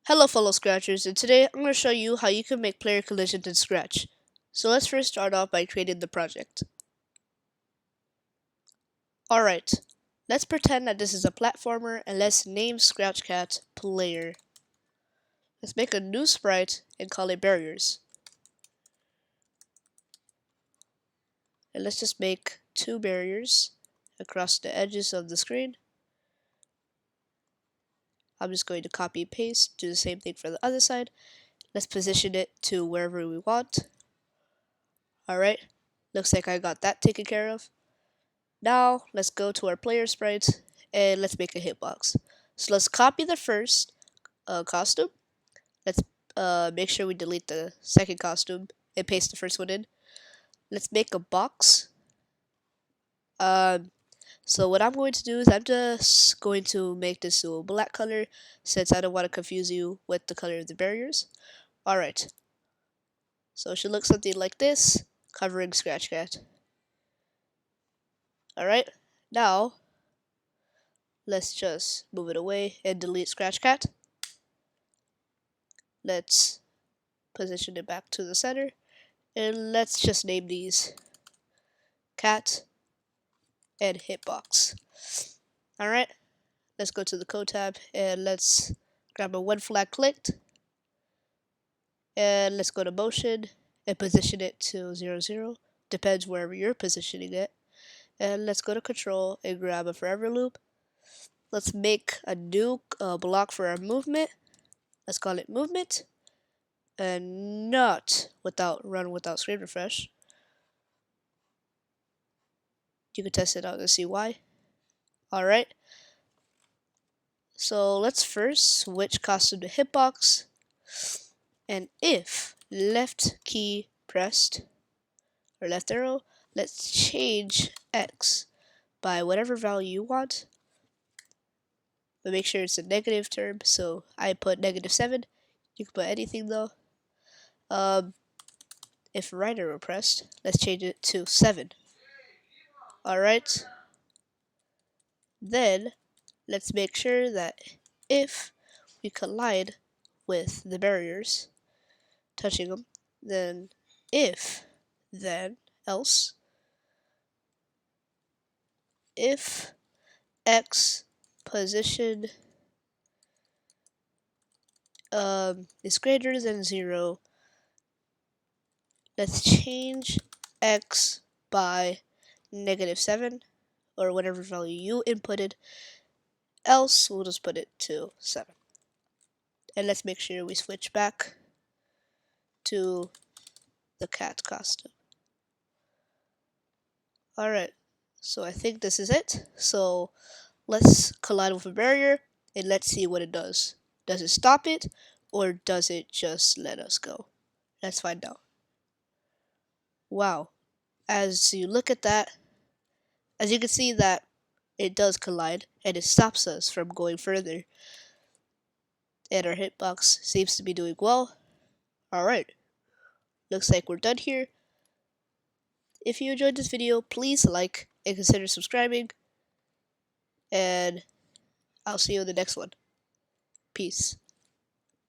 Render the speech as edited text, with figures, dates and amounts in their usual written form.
Hello fellow Scratchers, and today I'm going to show you how you can make player collisions in Scratch. So let's first start off by creating the project. Alright, let's pretend that this is a platformer and let's name Scratch Cat Player. Let's make a new sprite and call it Barriers. And let's just make two barriers across the edges of the screen. I'm just going to copy and paste, do the same thing for the other side. Let's position it to wherever we want. Alright, looks like I got that taken care of. Now, let's go to our player sprites and let's make a hitbox. So let's copy the first costume. Let's make sure we delete the second costume and paste the first one in. Let's make a box. So what I'm going to do is I'm just going to make this to a black color since I don't want to confuse you with the color of the barriers. Alright, so it should look something like this, covering Scratch Cat. Alright, now let's just move it away and delete Scratch Cat. Let's position it back to the center. And let's just name these Cat and Hitbox. Alright, let's go to the code tab and let's grab a one flag clicked. And let's go to motion and position it to 0, 0. Depends wherever you're positioning it. And let's go to control and grab a forever loop. Let's make a new block for our movement. Let's call it movement. And not run without screen refresh. You can test it out and see why. Alright. So let's first switch costume to hitbox. And if left key pressed or left arrow, let's change X by whatever value you want. But make sure it's a negative term, so I put -7. You can put anything though. If right arrow pressed, let's change it to 7. Alright. Then let's make sure that if we collide with the barriers, touching them, then else, if X position is greater than 0, let's change X by -7 or whatever value you inputted, else we'll just put it to 7. And let's make sure we switch back to the cat costume. Alright, so I think this is it. So let's collide with a barrier and let's see what it does. Does it stop it or does it just let us go? Let's find out. Wow, as you look at that, as you can see that it does collide and it stops us from going further. And our hitbox seems to be doing well. Alright, looks like we're done here. If you enjoyed this video, please like and consider subscribing. And I'll see you in the next one. Peace.